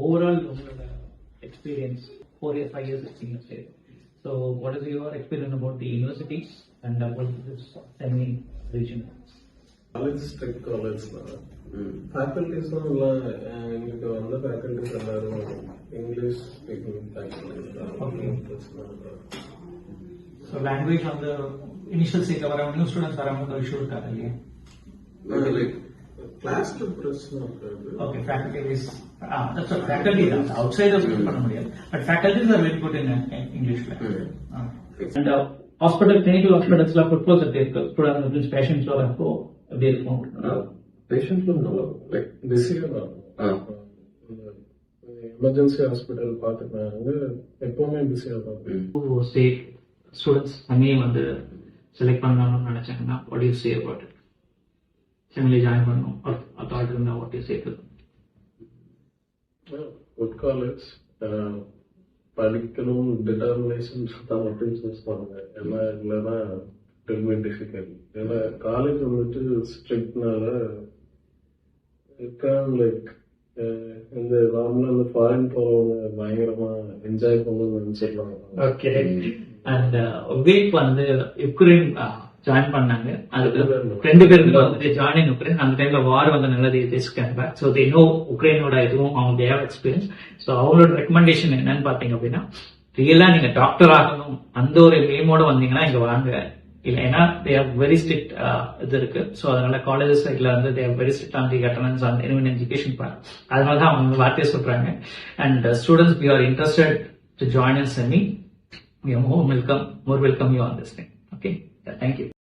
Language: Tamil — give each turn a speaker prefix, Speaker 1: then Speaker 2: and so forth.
Speaker 1: overall experience, 4 years, 5 years experience there. So what is your experience about the universities and about this semi-region?
Speaker 2: College, strict college. Faculties எங்களுக்கு வந்த faculties எல்லாரும் English speaking faculties.
Speaker 1: Okay. So language on the initial stage of around new students around the issue இருக்காது இல்லையா?
Speaker 2: Like class to பிரச்சனை.
Speaker 1: Okay, faculties. That's a faculty. Outsiders பண்ண முடியாது. But faculties are very good in English. And hospital, clinical hospitals la propose இருக்கு. Students, patients la அப்போ எப்படி இருக்கும்?
Speaker 2: Patients like பிஸியா எமர்ஜென்சி ஹாஸ்பிட்டல் பார்த்துக்கிறாங்க, எப்பவுமே பிஸியா இருக்கும்.
Speaker 1: ஸ்டேட் ஸ்டூடெண்ட்ஸ் அங்கேயும் வந்து செலக்ட் பண்ணணும்னு நினைச்சாங்கன்னா what do you say about it? செமிலி ஜாயின் பண்ணணும் அத்தாரிட்டி இருந்தால் what do you say to them?
Speaker 2: Good college, படிக்கணும் டிட்டர்மினேஷன் தான் மட்டும் சூஸ் பண்ணுங்க. ஏன்னா இல்லைன்னா ரொம்ப டிஃபிகல்ட். ஏன்னா காலேஜ் வந்துட்டு ஸ்ட்ரிக்ட்னால லைக் இந்த நார்மலா இந்த ஃபாரின் போறவங்க பயங்கரமா என்ஜாய் பண்ணணும்னு நினைச்சிருக்காங்க.
Speaker 1: ஓகே. அண்ட் வீக் வந்து யுக்ரைன் ஜாயின் பண்ணாங்க. அதுக்கு 2 பேருக்கு வந்து ஜாயின் இன் யுக்ரைன். அந்த டைம்ல வார் வந்து நல்லது பேக். ஸோ தே நோ உக்ரைனோட இதுவும் அவங்க தேவ் எக்ஸ்பீரியன்ஸ். ஸோ அவங்களோட ரெக்கமெண்டேஷன் என்னன்னு பாத்தீங்க அப்படின்னா, ரியலா நீங்க டாக்டர் ஆகணும் அந்த ஒரு எய்மோட வந்தீங்கன்னா இங்க வாங்க. இல்ல ஏன்னா தே ஹேவ் வெரி ஸ்ட்ரிக்ட் இது இருக்கு. ஸோ அதனால காலேஜஸ் சைட்ல வந்து they have very strict on the attendance on anyone education plan. அதனால தான் அவங்க வார்த்தையை சொல்றாங்க. And students we are interested to join in semi. We are more welcome you on this thing. Okay, thank you.